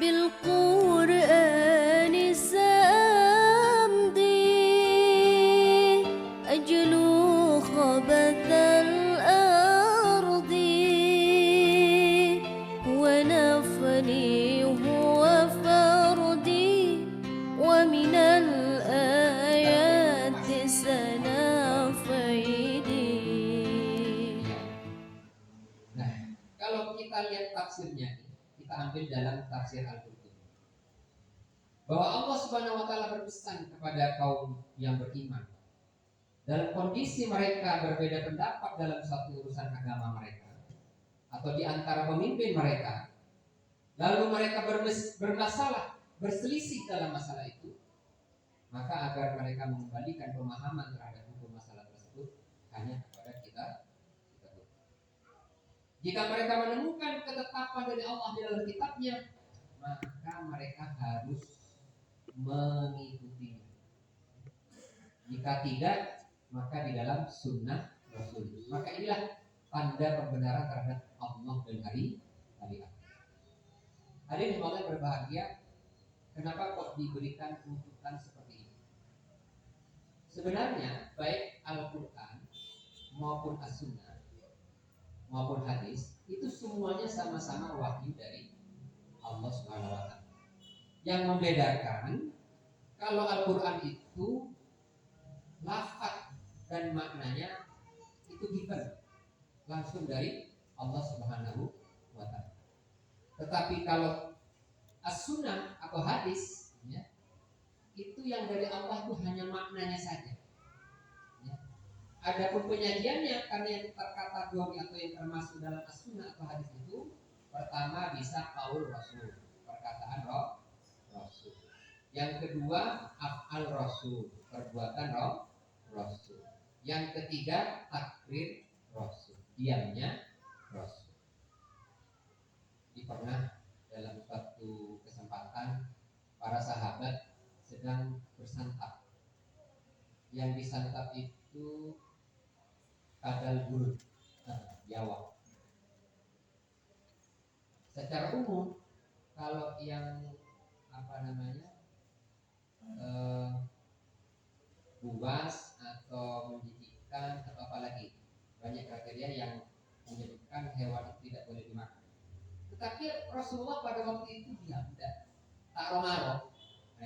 بالقرآن سأمضي أجلو خبث الأرض ونفني هو فردي ومن الآيات سنفيدي. Nah, kalau kita lihat tafsirnya, kita ambil dalam tafsir Al-Qurtubi bahwa Allah Subhanahu wa taala berpesan kepada kaum yang beriman dalam kondisi mereka berbeda pendapat dalam suatu urusan agama mereka atau di antara pemimpin mereka, lalu mereka bermasalah, berselisih dalam masalah itu, maka agar mereka mengembalikan pemahaman terhadap hukum masalah tersebut hanya kepada kita. Jika mereka menemukan ketetapan dari Allah di dalam kitabnya, maka mereka harus mengikutinya. Jika tidak, maka di dalam sunnah Rasul. Maka inilah tanda pembenaran terhadap Allah dan hari akhir. Hadirin yang berbahagia, kenapa kok diberikan tuntutan seperti ini? Sebenarnya baik Al-Quran maupun As-Sunnah maupun hadis itu semuanya sama-sama wahyu dari Allah Subhanahu wa taala. Yang membedakan kalau Al-Quran itu lafaz dan maknanya itu given langsung dari Allah Subhanahu wa taala. Tetapi kalau As-Sunnah atau hadis ya, itu yang dari Allah itu hanya maknanya saja. Ya. Adapun penyajiannya karena yang terkategori atau yang termasuk dalam As-Sunnah atau hadis itu, pertama bisa qaul Rasul, perkataan Rasul. Yang kedua af'al Rasul, perbuatan Rasul. Yang ketiga takrir Rasul, diamnya Rasul. Di pernah dalam suatu kesempatan para sahabat sedang bersantap. Yang disantap itu kadal gurun, Jawa. Secara umum kalau yang buas atau menjijikkan atau apalagi banyak kriteria yang menyebutkan hewan itu tidak boleh dimakan. Tetapi Rasulullah pada waktu itu diam, tidak tak. Nah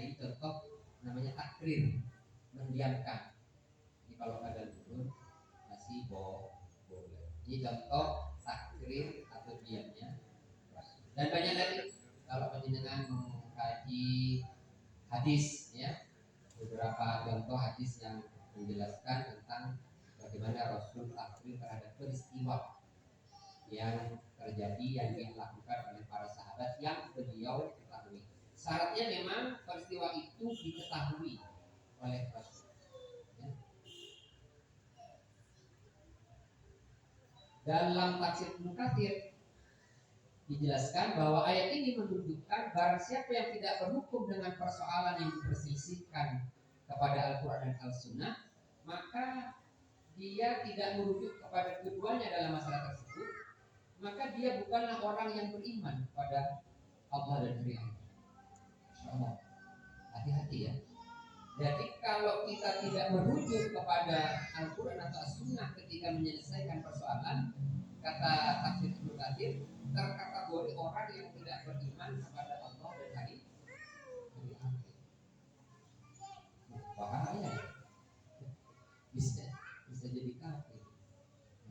ini contoh namanya takrir, mendiamkan. Ini kalau kadal gurun masih boleh. Ini contoh takrir atau diamnya. Dan banyak lagi kalau penjenengan mengkaji hadis ya, beberapa contoh hadis yang menjelaskan tentang bagaimana Rasul takrir terhadap peristiwa yang terjadi yang dilakukan oleh para sahabat yang beliau ketahui. Syaratnya memang peristiwa itu diketahui oleh Rasul. Ya. Dalam tafsir Ibnu Katsir dijelaskan bahwa ayat ini menunjukkan barang siapa yang tidak berhukum dengan persoalan yang diperselisihkan kepada Al-Quran dan Al-Sunnah, maka dia tidak merujuk kepada keduanya dalam masalah tersebut, maka dia bukanlah orang yang beriman kepada Allah dan hari akhir. Insyaallah, hati-hati ya. Jadi kalau kita tidak merujuk kepada Al-Quran atau As-Sunnah ketika menyelesaikan persoalan, kata tafsir Ibnu Katsir, terkategori orang yang tidak beriman kepada Allah dan hari akhir. Bahaya, bisa jadi kafir.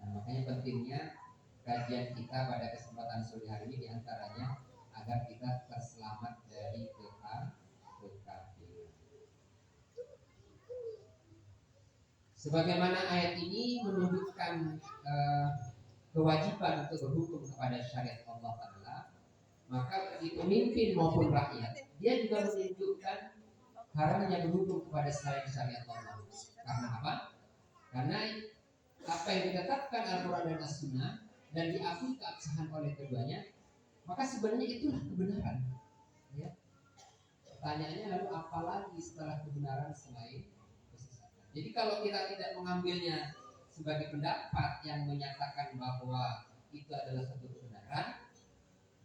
Nah, makanya pentingnya kajian kita pada kesempatan sore hari ini diantaranya agar kita terselamat dari kekafiran. Sebagaimana ayat ini menunjukkan kewajiban untuk berhukum kepada syariat Allah Ta'ala, maka bagi pemimpin maupun rakyat dia juga menunjukkan haramnya berhukum kepada selain syariat Allah. Karena apa? Karena apa yang ditetapkan Al-Quran dan As-Sunnah dan diakui keabsahan oleh keduanya, maka sebenarnya itulah kebenaran ya. Pertanyaannya lalu apalagi setelah kebenaran selain kesesatan? Jadi kalau kita tidak mengambilnya sebagai pendapat yang menyatakan bahwa itu adalah satu kebenaran,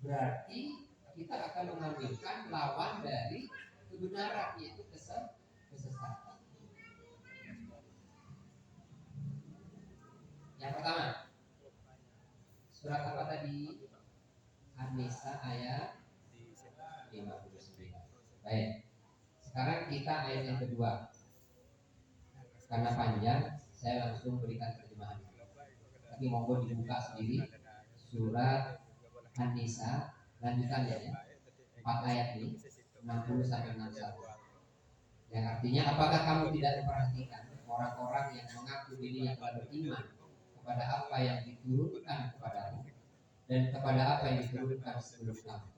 berarti kita akan mengambilkan lawan dari kebenaran, yaitu kesesatan. Yang pertama, surat apa tadi? An-Nisa ayat 59. Baik. Sekarang kita ayat yang kedua. Karena panjang, saya langsung berikan terjemahan. Tapi monggo dibuka sendiri surat An-Nisa lanjutannya ya. 4 ayat ini 60 sampai 61. Yang artinya, apakah kamu tidak memperhatikan orang-orang yang mengaku dirinya telah beriman kepada apa yang diturunkan kepadamu dan kepada apa yang diturunkan sebelum kamu?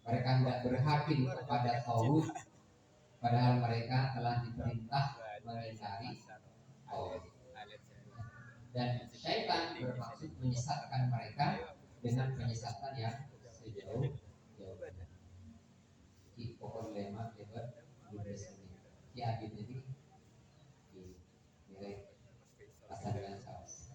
Mereka hendak berhakim kepada Taurat, padahal mereka telah diperintah mengingkari Taurat. Dan syaitan bermaksud menyesatkan mereka dengan penyesatan yang sejauh-jauhnya. Di pokok lema hebat di sini. Di abid ini di nilai pasal dengan saus.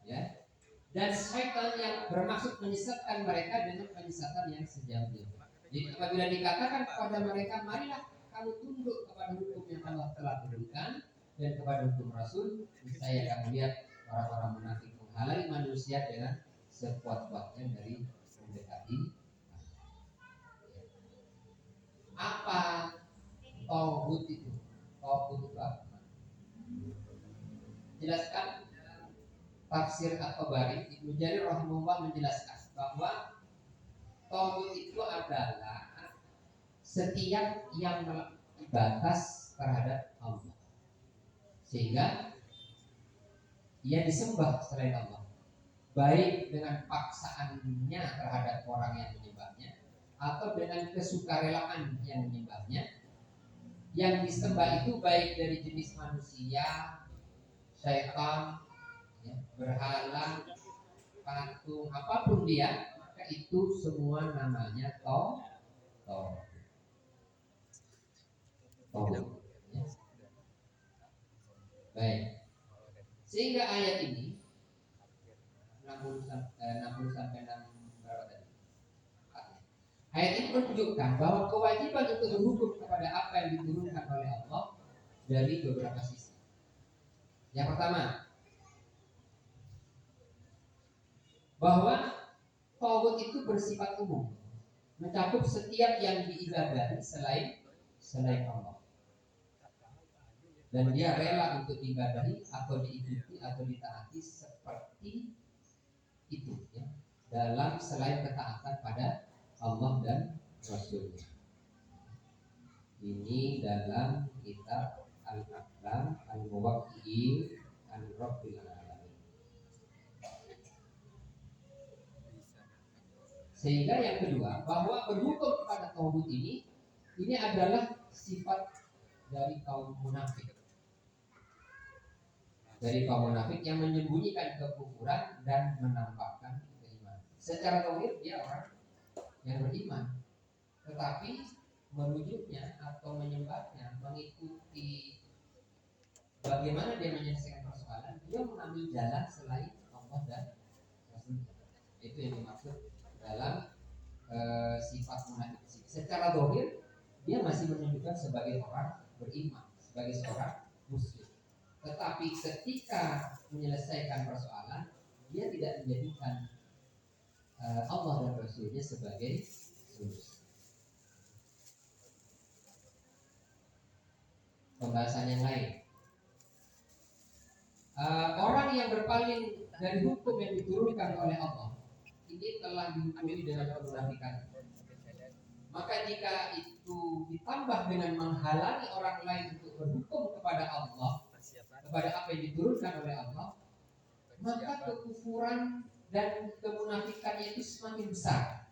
Ya. Dan syaitan yang bermaksud menyesatkan mereka dengan penyesatan yang sejauh-jauh. Jadi apabila dikatakan kepada mereka, marilah kamu tunduk kepada hukum yang Allah telah turunkan dan kepada hukum Rasul, saya akan melihat orang-orang munafik menghalangi manusia dengan sekuat-kuatnya dari mendekati. Apa tauhid itu? Tauhid itu apa? Jelaskan tafsir At-Tabari, Ibnu Jarir rahimahullah menjelaskan bahwa tauhid itu adalah setiap yang melampaui batas terhadap Allah, sehingga ia disembah selain Allah, baik dengan paksaannya terhadap orang yang menyembahnya atau dengan kesukarelaan yang menyembahnya. Yang disembah itu baik dari jenis manusia, syaitan, ya, berhala, patung, apapun dia, maka itu semua namanya tauhid. Ya. Baik. Sehingga ayat ini 60 sampai 6 berapa tadi? Ayat ini menunjukkan bahwa kewajiban untuk berhukum kepada apa yang diturunkan oleh Allah dari beberapa sisi. Yang pertama, bahwa tauhid itu bersifat umum, mencakup setiap yang diibadahi selain Allah, dan dia rela untuk diibadahi atau diikuti atau ditaati seperti itu, ya, dalam selain ketaatan pada Allah dan Rasulnya. Ini dalam kitab Al-Aqlam Al-Muwaqqi'in An-Rabbil Alamin. Sehingga yang kedua, bahwa berhukum kepada tauhid ini adalah sifat dari kaum munafik. Dari kaum munafik yang menyembunyikan kekufuran dan menampakkan keimanan. Secara tauhid dia orang yang beriman, tetapi merujuknya atau menyembahnya, mengikuti bagaimana dia menyelesaikan persoalan, dia mengambil jalan selain Allah dan Rasulnya. Itu yang dimaksud dalam sifat munafik. Secara zahir dia masih menunjukkan sebagai orang beriman, sebagai seorang muslim, tetapi ketika menyelesaikan persoalan, dia tidak menjadikan Allah dan Rasulnya sebagai solusi. Pembahasan yang lain, orang yang berpaling dari hukum yang diturunkan oleh Allah ini telah dihukumi dengan kemunafikan. Maka jika itu ditambah dengan menghalangi orang lain untuk berhukum kepada Allah, kepada apa yang diturunkan oleh Allah, maka kekufuran dan kemunafikannya itu semakin besar.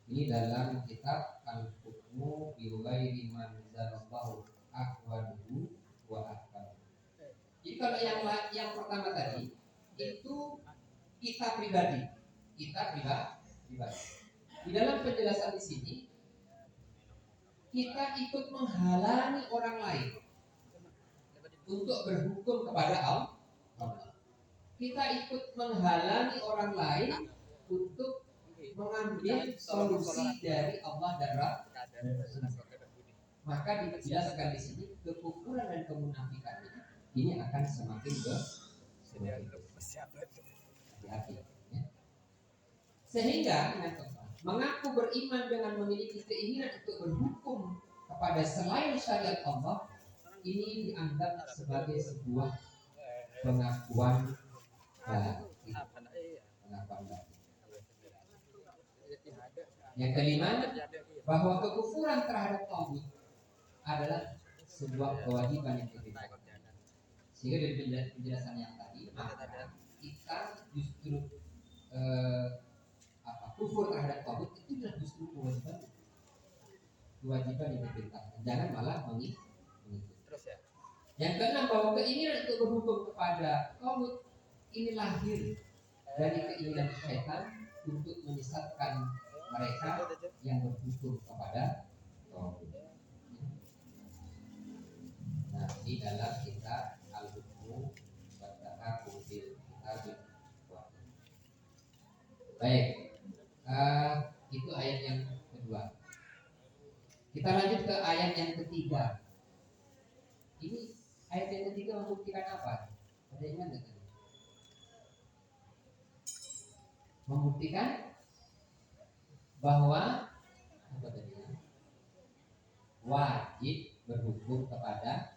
Ini dalam kitab Al-Hukmu bi ghairi ma anzalallahu ahwanuhu wa ahkam. Jadi kalau yang pertama tadi itu kita pribadi. Di dalam penjelasan di sini kita ikut menghalangi orang lain untuk berhukum kepada Allah. Kita ikut menghalangi orang lain untuk mengambil solusi dari Allah dan Rasul. Maka dijelaskan di sini kekufuran dan kemunafikan ini akan semakin hati-hati. Ya. Sehingga mengaku beriman dengan memiliki keinginan untuk berhukum kepada selain syariat Allah ini dianggap sebagai sebuah pengakuan batin. Yang kelima, bahwa kekufuran terhadap tauhid adalah sebuah kewajiban yang diperintahkan. Sehingga dari penjelasan yang tadi, maka kita justru kufur terhadap tauhid itu adalah justru kewajiban yang diperintahkan. Jangan malah mengikuti. Yang keenam, bahwa keinginan untuk berhukum kepada tauhid ini lahir dari keinginan syaitan untuk menyesatkan mereka yang berhukum kepada tauhid. Nah, ini dalam kitab Al-Hukmu wa Tahakum bil Kitab. Baik, itu ayat yang kedua. Kita lanjut ke ayat yang ketiga. Ini ayat yang ketiga membuktikan apa? Ada yang ingat nggak? Membuktikan bahwa wajib berhukum kepada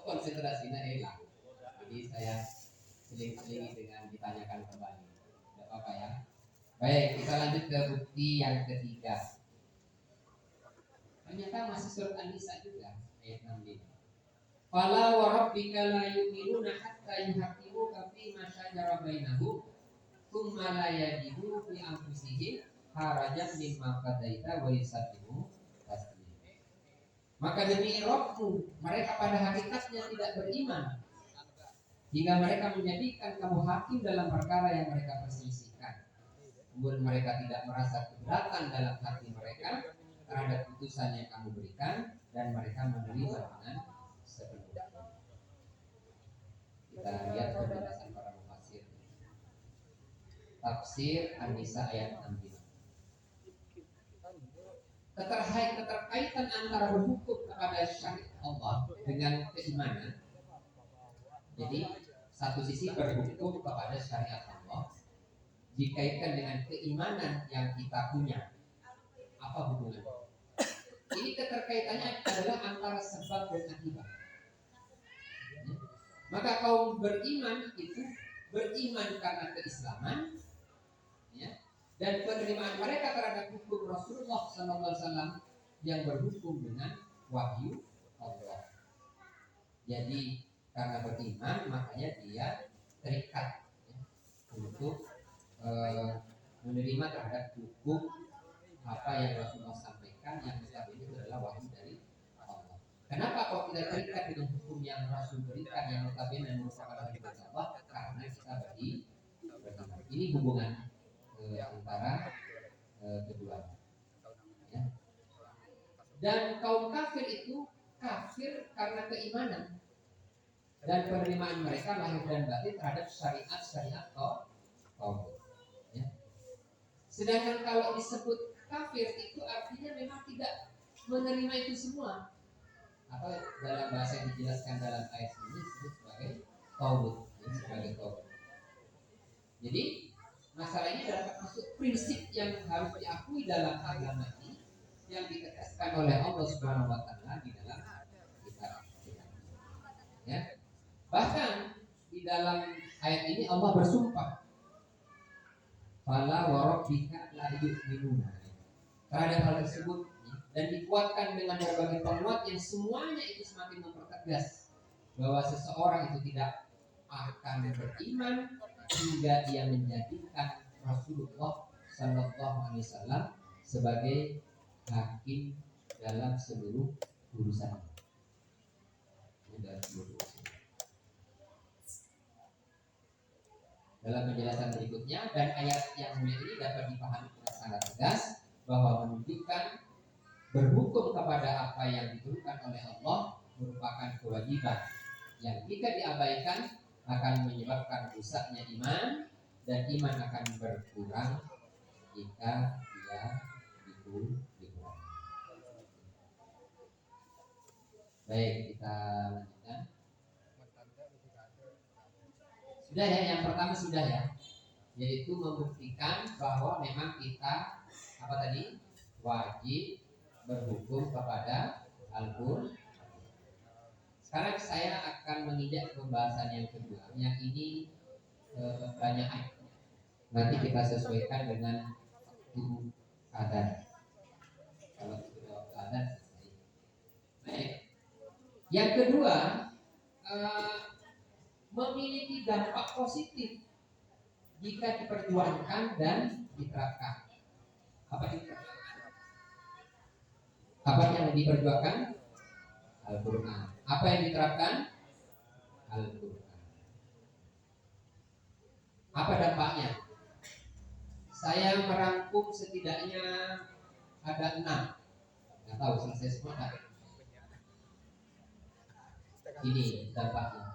konsentrasinya hilang. Jadi saya seling-selingi dengan ditanyakan kembali. Tidak apa-apa ya. Baik, kita lanjut ke bukti yang ketiga. Ternyata masih surat An-Nisa juga ayat 65. Fala wa rabbika la yu'minuna hatta yuhaqqimuka fi ma shajara bainahum tsumma la yajidu fi anfusihim harajan mimma qadaita wa yusallimu taslima. Maka demi Rabbmu, mereka pada hakikatnya tidak beriman hingga mereka menjadikan kamu hakim dalam perkara yang mereka perselisihkan. Kemudian mereka tidak merasa keberatan dalam hati mereka terhadap putusan yang kamu berikan dan mereka menerima dengan sepenuhnya. Kita lihat penjelasan para mufassir. Tafsir An-Nisa ayat 65. Keterkaitan antara berhukum kepada syariat Allah dengan keimanan. Jadi satu sisi berhukum kepada syariat Allah dikaitkan dengan keimanan yang kita punya. Apa hubungannya? Ini keterkaitannya adalah antara sebab dan akibat. Maka kaum beriman itu beriman karena keislaman, ya, dan penerimaan mereka terhadap hukum Rasulullah SAW yang berhukum dengan wahyu Allah. Jadi karena beriman makanya dia terikat, ya, untuk menerima terhadap hukum apa yang Rasulullah sampaikan yang notabene itu adalah wahyu dari Allah. Kenapa kok tidak terikat dengan hukum yang Rasul berikan yang notabene merupakan wahyu dari Allah? Karena kita beriman. Ini hubungan antara keduanya. Ya. Dan kaum kafir itu kafir karena keimanan dan penerimaan mereka lahir dan batin terhadap syariat tauhid. Ya. Sedangkan kalau disebut kafir itu artinya memang tidak menerima itu semua. Atau dalam bahasa yang dijelaskan dalam ayat ini disebut sebagai tauhid, ya, sebagai tauhid. Jadi masalah ini adalah masuk prinsip yang harus diakui dalam agama ini yang ditegaskan oleh Allah Subhanahu wa taala di dalam kitab. Ya. Bahkan di dalam ayat ini Allah bersumpah, "Fala wa rabbika la yu'minuna." Terhadap hal tersebut dan dikuatkan dengan berbagai penguat yang semuanya itu semakin mempertegas bahwa seseorang itu tidak akan beriman hingga dia menjadikan Rasulullah Sallallahu Alaihi Wasallam sebagai hakim dalam seluruh urusan. Dalam penjelasan berikutnya dan ayat yang mulia ini dapat dipahami dengan sangat tegas bahwa menunjukkan berhukum kepada apa yang diturunkan oleh Allah merupakan kewajiban yang jika diabaikan akan menyebabkan rusaknya iman, dan iman akan berkurang jika dia dikurangi. Baik, kita lanjutkan. Sudah ya, yang pertama sudah ya, yaitu membuktikan bahwa memang kita apa tadi wajib berhukum kepada Al-Qur'an. Sekarang saya akan menginjak pembahasan yang kedua, yang ini banyak ayat. Nanti kita sesuaikan dengan waktu adzan. Kalau sudah waktu adzan selesai. Baik. Yang kedua, memiliki dampak positif jika diperjuangkan dan diterapkan. Apa yang diperjuangkan? Al-Qur'an. Apa yang diterapkan? Al-Qur'an. Apa dampaknya? Saya merangkum setidaknya ada 6. Nggak tahu selesai semua kan? Ini dampaknya.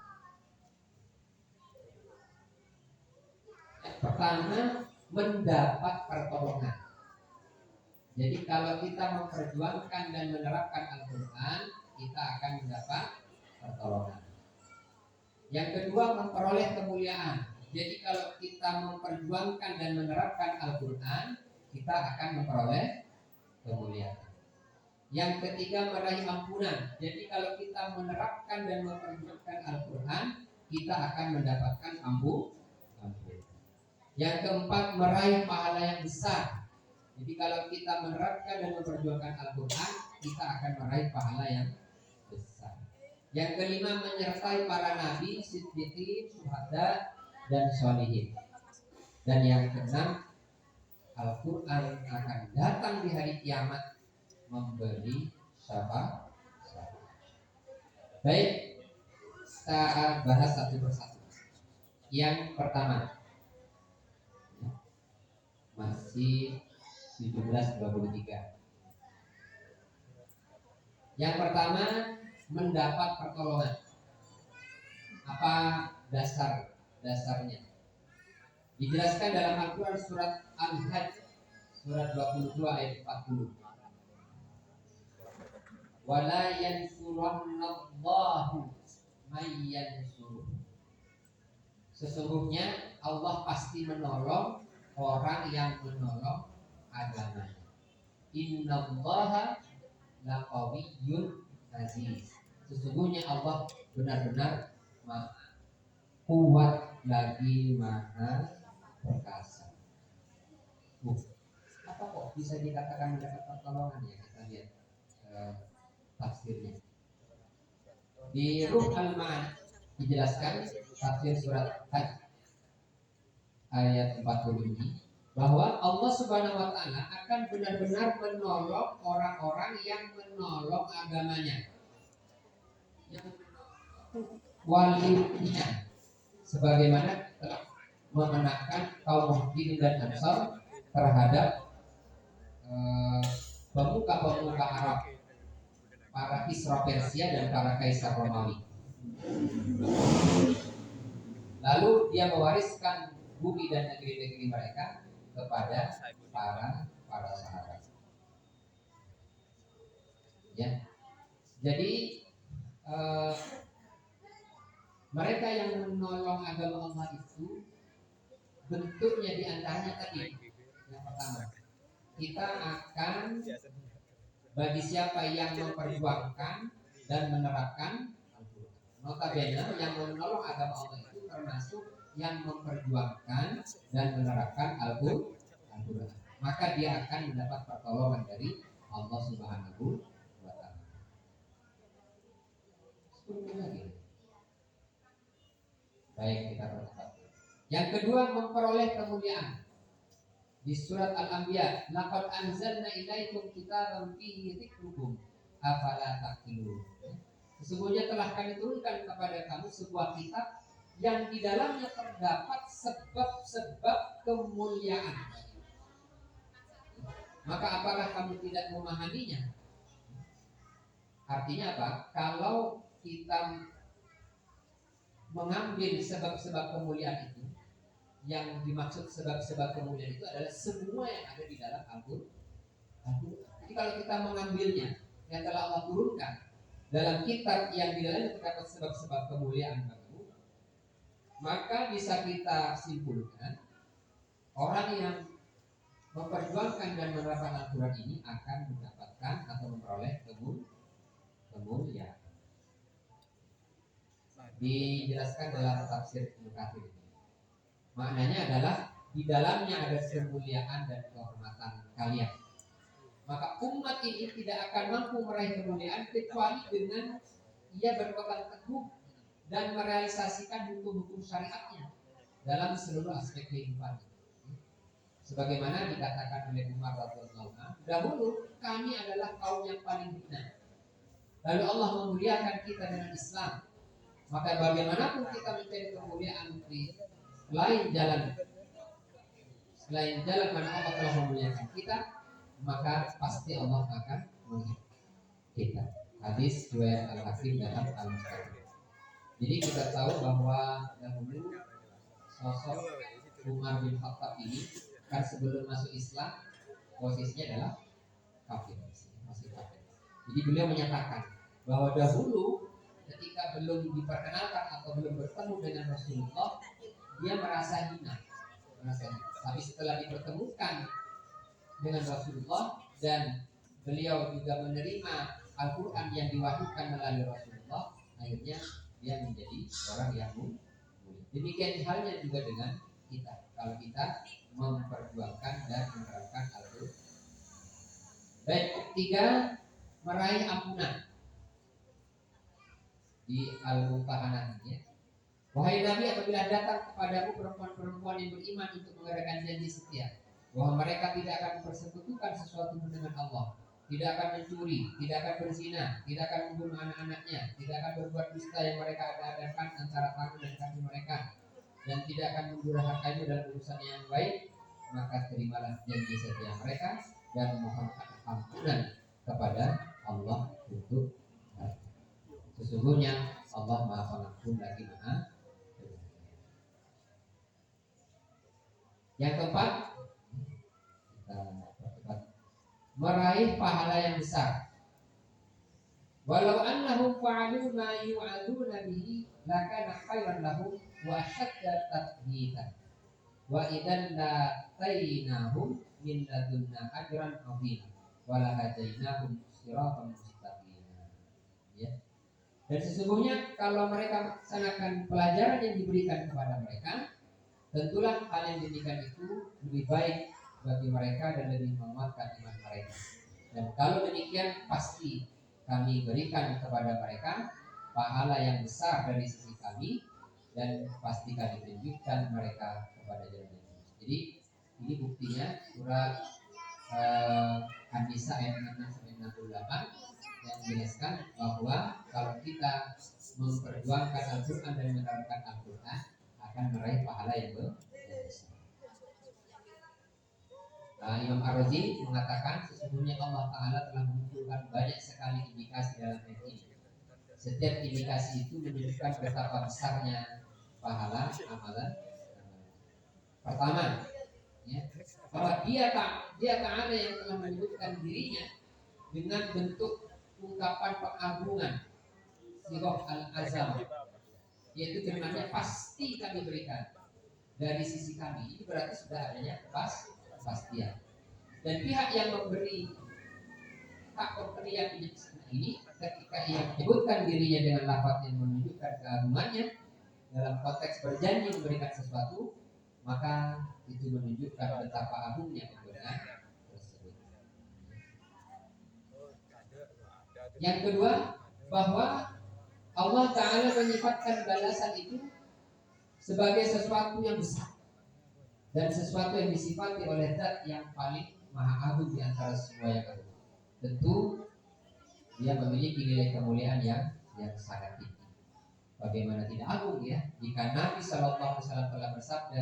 Yang pertama, mendapat pertolongan. Jadi kalau kita memperjuangkan dan menerapkan Al-Qur'an, kita akan mendapat pertolongan. Yang kedua, memperoleh kemuliaan. Jadi kalau kita memperjuangkan dan menerapkan Al-Qur'an, kita akan memperoleh kemuliaan. Yang ketiga, meraih ampunan. Jadi kalau kita menerapkan dan memperjuangkan Al-Qur'an, kita akan mendapatkan ampun. Yang keempat, meraih pahala yang besar. Jadi kalau kita menerapkan dan memperjuangkan Al-Qur'an, kita akan meraih pahala yang besar. Yang kelima, menyertai para nabi, siddiqin, syuhada, dan sholihin. Dan yang keenam, Al-Qur'an akan datang di hari kiamat memberi syafaat. Baik, kita bahas satu persatu. Yang pertama, masih 1723. Yang pertama, mendapat pertolongan. Apa dasarnya? Dijelaskan dalam Al-Qur'an surat Al-Hajj surat 22 ayat 40. Wala yansurannallahu may yansuruh. Sesungguhnya Allah pasti menolong orang yang menolong agamanya. Innallaha laqawiyyun aziz. Sesungguhnya Allah benar-benar kuat lagi maha perkasa. Apa kok bisa dikatakan mendapat pertolongan ya? Kita lihat tafsirnya. Di Ruh Al-Ma'an dijelaskan tafsir surat Hajj ayat 40 ini bahwa Allah Subhanahu wa taala akan benar-benar menolong orang-orang yang menolong agamanya. Yang walinya sebagaimana telah memenangkan kaum Muhajirin dan Ansar terhadap pemuka-pemuka Arab, para Kisra Persia dan para Kaisar Romawi. Lalu dia mewariskan bumi dan negeri-negeri mereka kepada para sahabat. Ya, jadi mereka yang menolong agama Allah itu bentuknya diantaranya tadi. Yang pertama, kita akan bagi siapa yang memperjuangkan dan menerapkan Al-Qur'an. Notabene yang menolong agama Allah itu termasuk yang memperjuangkan dan menerapkan Al-Qur'an. Maka dia akan mendapat pertolongan dari Allah Subhanahu wa taala. Baik, kita perhatikan. Yang kedua, memperoleh kemuliaan. Di surat Al-Anbiya, laqad anzalna ilaikum kitaban fihi dzikrukum afala taqilun. Sesungguhnya telah kami turunkan kepada kamu sebuah kitab yang di dalamnya terdapat sebab-sebab kemuliaan. Maka apakah kamu tidak memahaminya? Artinya apa? Kalau kita mengambil sebab-sebab kemuliaan itu, yang dimaksud sebab-sebab kemuliaan itu adalah semua yang ada di dalam Al-Quran. Jadi kalau kita mengambilnya yang telah Allah turunkan dalam kitab yang di dalamnya terdapat sebab-sebab kemuliaan baru, maka bisa kita simpulkan orang yang memperjuangkan dan menerapkan Al-Quran ini akan mendapatkan atau memperoleh kemuliaan. Dijelaskan dalam tafsir Ibnu Katsir. Maknanya adalah di dalamnya ada kemuliaan dan kehormatan kalian. Maka umat ini tidak akan mampu meraih kemuliaan kecuali dengan ia berpegang teguh dan merealisasikan hukum-hukum syariatnya dalam seluruh aspek kehidupan. Sebagaimana dikatakan oleh Umar radhiyallahu anhu, dahulu kami adalah kaum yang paling hina. Lalu Allah memuliakan kita dengan Islam. Maka bagaimanapun kita mencari kemuliaan di selain jalan mana Allah telah memuliakan kita, maka pasti Allah akan menghidup kita. Hadis riwayat Al-Hakim dalam Al-Mustadrak. Jadi kita tahu bahwa dahulu sosok Umar bin Khattab ini kan sebelum masuk Islam posisinya adalah kafir, masih kafir. Jadi beliau menyatakan bahwa dahulu ketika belum diperkenalkan atau belum bertemu dengan Rasulullah, dia merasa hina. Tapi setelah dipertemukan dengan Rasulullah dan beliau juga menerima Al-Quran yang diwahyukan melalui Rasulullah, akhirnya dia menjadi orang yang mulia. Demikian halnya juga dengan kita. Kalau kita memperjuangkan dan menerapkan Al-Quran. Baik, ketiga, meraih ampunan. Di Al-Mumtahanah ini, wahai Nabi, apabila datang kepadamu perempuan-perempuan yang beriman untuk mengadakan janji setia bahwa mereka tidak akan mempersekutukan sesuatu dengan Allah, tidak akan mencuri, tidak akan berzina, tidak akan membunuh anak-anaknya, tidak akan berbuat dusta yang mereka adakan antara tangan dan kaki mereka, dan tidak akan mendurhakaimu dalam urusan yang baik, maka terimalah janji setia mereka dan mohonkan ampunan kepada Allah untuk mereka. Sesungguhnya Allah Maha Pengampun lagi Maha Penyayang. Yang keempat, meraih pahala yang besar. Walau annahum fa'alu ma yu'aduna bihi lakana khairan lahum wa ashadda tathbita wa idan latainahum min ladunna ajran 'azima wa lahadainahum siratan mustaqima. Ya. Dan sesungguhnya kalau mereka melaksanakan pelajaran yang diberikan kepada mereka, tentulah hal yang demikian itu lebih baik bagi mereka dan lebih menguatkan iman mereka. Dan kalau demikian pasti kami berikan kepada mereka pahala yang besar dari sisi kami dan pasti kami tunjukkan mereka kepada jalan yang lurus. Jadi ini buktinya surat An-Nisa ayat 66 yang menjelaskan bahwa kalau kita memperjuangkan Al-Quran dan menerapkan Al-Quran akan meraih pahala yang besar. Imam Ar-Razi mengatakan sesungguhnya Allah Ta'ala telah menunjukkan banyak sekali indikasi dalam ayat ini. Setiap indikasi itu menunjukkan betapa besarnya pahala amalan. Pertama, ya, bahwa dia Ta'ala yang telah menyebutkan dirinya dengan bentuk ungkapan pengagungan, sighah al-azam, yaitu firman-Nya pasti kami berikan dari sisi kami. Ini berarti sudah adanya kepastian. Dan pihak yang memberi hak pemberian ini ketika ia menyebutkan dirinya dengan lafaz yang menunjukkan keagungannya dalam konteks berjanji memberikan sesuatu, maka itu menunjukkan betapa agungnya pemberian tersebut. Yang kedua, bahwa Allah Ta'ala menyifatkan balasan itu sebagai sesuatu yang besar dan sesuatu yang disifati oleh zat yang paling maha agung di antara semua yang ada. Tentu dia memiliki nilai kemuliaan yang sangat tinggi. Bagaimana tidak agung ya jika Nabi Sallallahu Alaihi Wasallam telah bersabda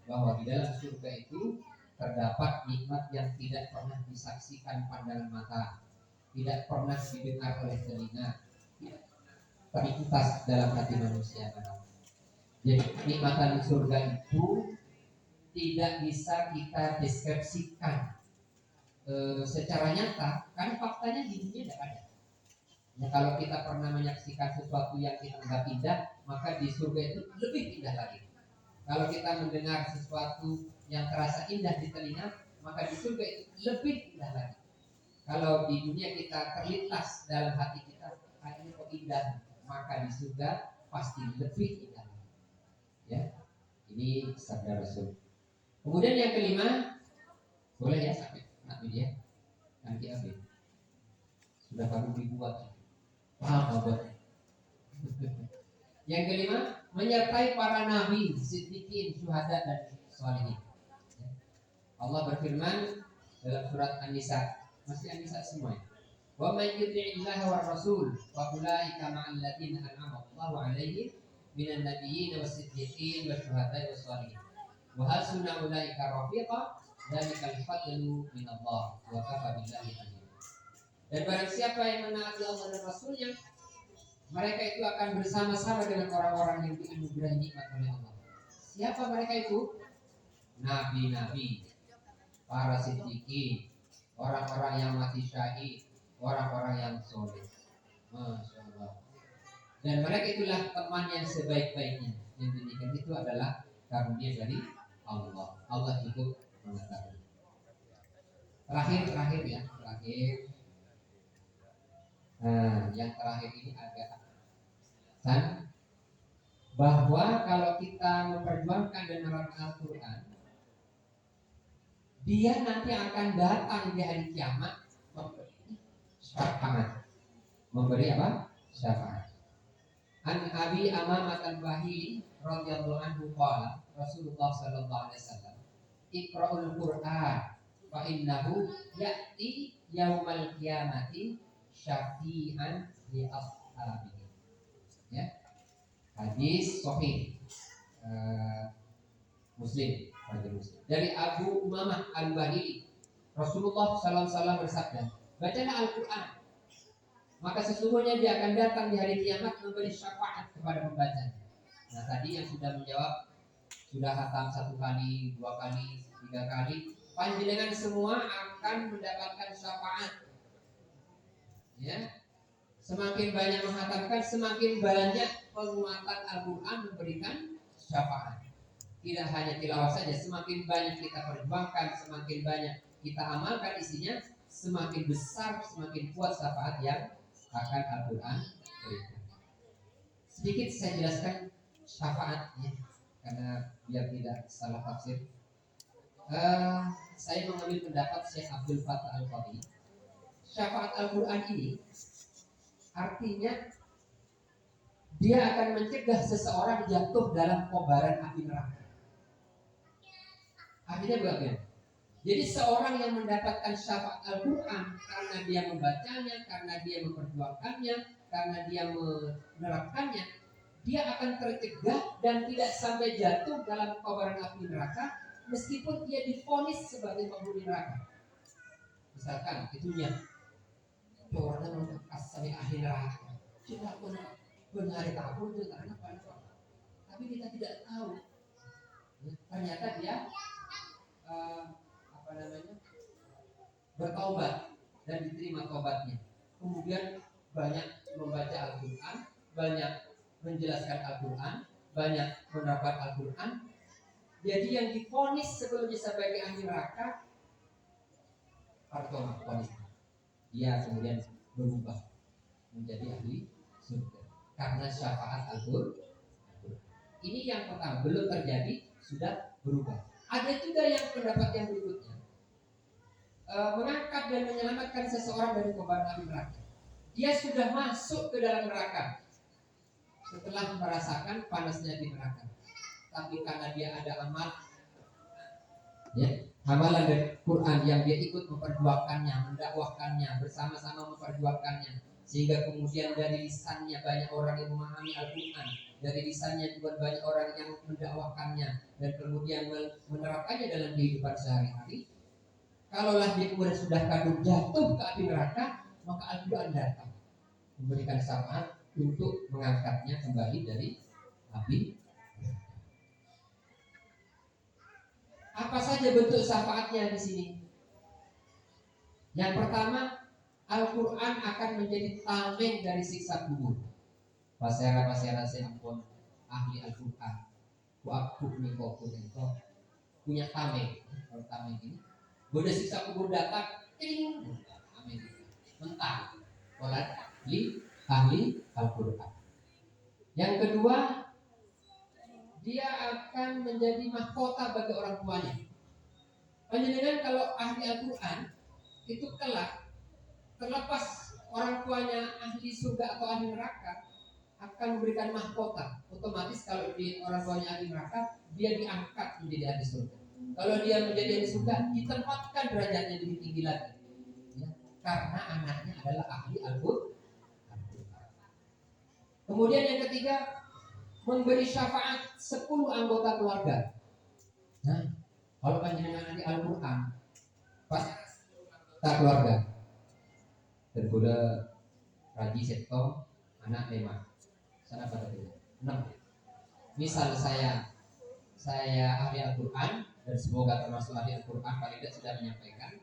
bahwa di dalam surga itu terdapat nikmat yang tidak pernah disaksikan pandangan mata, tidak pernah didengar oleh telinga, tidak terlintas dalam hati manusia. Jadi kenikmatan surga itu tidak bisa kita deskripsikan secara nyata, karena faktanya di dunia tidak ada. Nah, kalau kita pernah menyaksikan sesuatu yang kita anggap indah, maka di surga itu lebih indah lagi. Kalau kita mendengar sesuatu yang terasa indah di telinga, maka di surga itu lebih indah lagi. Kalau di dunia kita terlintas dalam hati kita, ini kok indah, maka di surga pasti lebih indah. Ya, ini sabda Rasul. Kemudian yang kelima, boleh ya sampai nak media, nanti habis. Sudah baru dibuat. Paham apa? Yang kelima, menyertai para nabi, siddiqin, syuhada dan sholihin. Allah berfirman dalam surat An-Nisa, masih An-Nisa semua. Wa may yuti'illaha war rasul fa ulaika ma'al ladzina an'ama Allahu 'alaihim minan nabiyyin was-siddiqin wasyuhada'i was-sholihin. Wa hasuna ulaika rafiqa, dzalikal fadlu min Allah wa kafa billahi alim. Dan barang siapa yang menaati Allah dan Rasulnya, mereka itu akan bersama-sama dengan orang-orang yang dianugerahi nikmat oleh Allah. Siapa mereka itu? Nabi-nabi, para siddiqin, orang-orang yang mati syahid, orang-orang yang soleh. Masya Allah. Dan mereka itulah teman yang sebaik-baiknya. Yang demikian itu adalah karunia dari Allah. Allah itu mengetahui. Terakhir ya, terakhir. Nah, yang terakhir ini agak dan bahwa kalau kita memperjuangkan dan menerapkan Al-Quran, dia nanti akan datang di hari kiamat memberi syafaat. Memberi apa? Syafaat. An Abi Amamah al-Bahili radhiyallahu anhu qala Rasulullah sallallahu alaihi wasallam, Iqra'ul Qur'an fa innahu ya'ti yaumal qiyamati syafi'an li ashabihi. Ya, hadis sahih Muslim dari Abu Umamah al-Bahili, Rasulullah sallallahu alaihi wasallam bersabda, bacalah Al-Quran, maka sesungguhnya dia akan datang di hari kiamat memberi syafaat kepada pembacanya. Nah, tadi yang sudah menjawab sudah khatam 1 kali, 2 kali, 3 kali, panjenengan semua akan mendapatkan syafaat. Ya, semakin banyak menghatamkan, semakin banyak penguatan Al-Quran memberikan syafaat. Tidak hanya tilawah saja, semakin banyak kita perjuangkan, semakin banyak kita amalkan isinya, semakin besar, semakin kuat syafaat yang akan Al-Quran berikan. Sedikit saya jelaskan syafaatnya, karena biar tidak salah tafsir. Saya mengambil pendapat Syekh Abdul Fattah Al-Qadi. Syafaat Al-Quran ini artinya dia akan mencegah seseorang jatuh dalam kobaran api neraka. Artinya bagaimana? Jadi seorang yang mendapatkan syafaat Al-Quran karena dia membacanya, karena dia memperjuangkannya, karena dia menerapkannya, dia akan tercegah dan tidak sampai jatuh dalam kobaran api neraka, meskipun dia divonis sebagai penghuni neraka. Misalkan itunya orangnya membekas sampai akhir neraka, sudah benar tahu karena apa? Tapi kita tidak tahu. Ternyata dia bertaubat dan diterima taubatnya. Kemudian banyak membaca Al-Quran, banyak menjelaskan Al-Quran, banyak menerapkan Al-Quran. Jadi yang divonis sebelumnya sebagai ahli neraka, pertama vonis, dia kemudian berubah menjadi ahli surga karena syafaat Al-Quran. Ini yang pertama, belum terjadi, sudah berubah. Ada juga yang pendapat yang berikutnya, mengangkat dan menyelamatkan seseorang dari kobaran api neraka. Dia sudah masuk ke dalam neraka setelah merasakan panasnya di neraka, tapi karena dia ada amal, ya, amalan dari Quran yang dia ikut memperjuangkannya, mendakwahkannya, bersama-sama memperjuangkannya, sehingga kemudian dari lisannya banyak orang yang memahami Al-Quran, dari lisannya juga banyak orang yang mendakwahkannya dan kemudian menerapkannya dalam kehidupan sehari-hari. Kalaulah dia kemudian sudah kadung jatuh ke api neraka, maka Al-Quran datang memberikan syafaat untuk mengangkatnya kembali dari api. saja bentuk syafaatnya di sini? Yang pertama, Al-Quran akan menjadi tameng dari siksa kubur. Pasera seampun ahli Al-Quran. Waktu nih kok itu punya tameng. Kalau tameng ini, boleh siksa kubur datang, ting, tameng mentah. Oleh ahli Al-Quran. Yang kedua, dia akan menjadi mahkota bagi orang tuanya. Panjenengan kalau ahli Al-Quran itu kelak, terlepas orang tuanya ahli surga atau ahli neraka, akan memberikan mahkota. Otomatis kalau di orang tuanya ahli neraka, dia diangkat menjadi ahli surga. Kalau dia menjadi ahli surga, ditempatkan derajatnya lebih tinggi lagi, ya, karena anaknya adalah ahli Al-Quran. Kemudian yang ketiga, memberi syafaat 10 anggota keluarga. Nah, kalau panjenengan ahli Al-Quran, pas tak keluarga, tergoda Raji Seto, anak 5, sana pada 6. Misal saya ahli Al-Quran, dan semoga termasuk ahli Al-Quran, paling tidak sudah menyampaikan,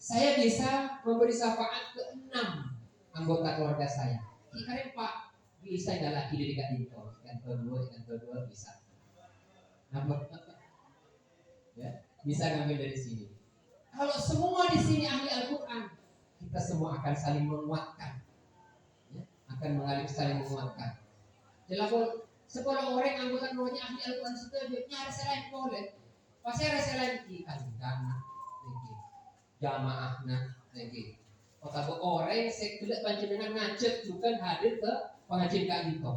saya bisa memberi syafaat ke 6 anggota keluarga saya. Kira Pak, bisa nggak lagi dari Kak Dito? Ikan kedua bisa. Ya, bisa ngambil dari sini. Kalau semua di sini ahli Al-Quran, kita semua akan saling menguatkan, ya, akan mengalir saling menguatkan. Jelas sekolah orang anggota keluarga ahli Al-Quran setuju, nyari selain boleh, pasti ada selain ikan jamaahnya lagi. Otak orang sekelet panjenengan ngajak bukan hadir ke pengajian Kak Dito.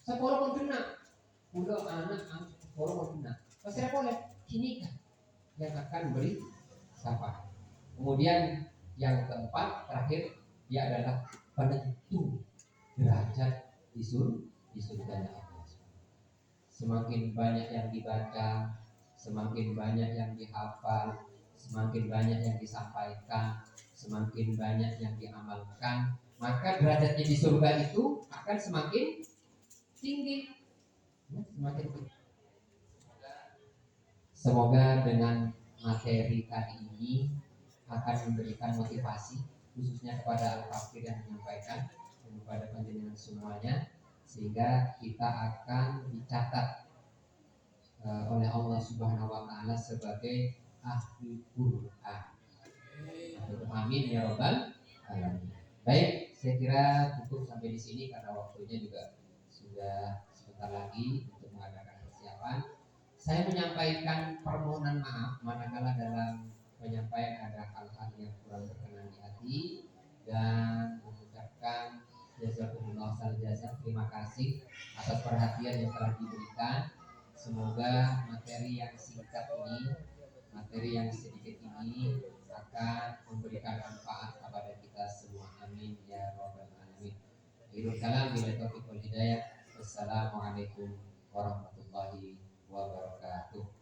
Sekolah pun kena, udah anak sekolah pun kena. Pasti boleh, ini kan yang akan beri syafaat. Kemudian yang keempat terakhir, dia adalah penentu derajat di surganya Allah. Semakin banyak yang dibaca, semakin banyak yang dihafal, semakin banyak yang disampaikan, semakin banyak yang diamalkan, maka derajatnya di surga itu akan semakin tinggi, ya, semakin tinggi. Semoga dengan materi kali ini akan memberikan motivasi khususnya kepada Al-Fakir yang menyampaikan dan kepada panjenengan semuanya, sehingga kita akan dicatat oleh Allah Subhanahu wa taala sebagai ahli Quran. Amin ya rabbal alamin. Baik, saya kira cukup sampai di sini karena waktunya juga sudah sebentar lagi untuk mengadakan persiapan. Saya menyampaikan permohonan maaf manakala dalam penyampaian ada hal-hal yang kurang berkenan di hati, dan mengucapkan jazakumullah khairan jazaa, terima kasih atas perhatian yang telah diberikan. Semoga materi yang singkat ini, materi yang sedikit ini akan memberikan manfaat kepada kita semua. Amin ya rabbal alamin. Akhirul kalam, bila taufiq wal hidayah. Wassalamualaikum warahmatullahi wabarakatuh.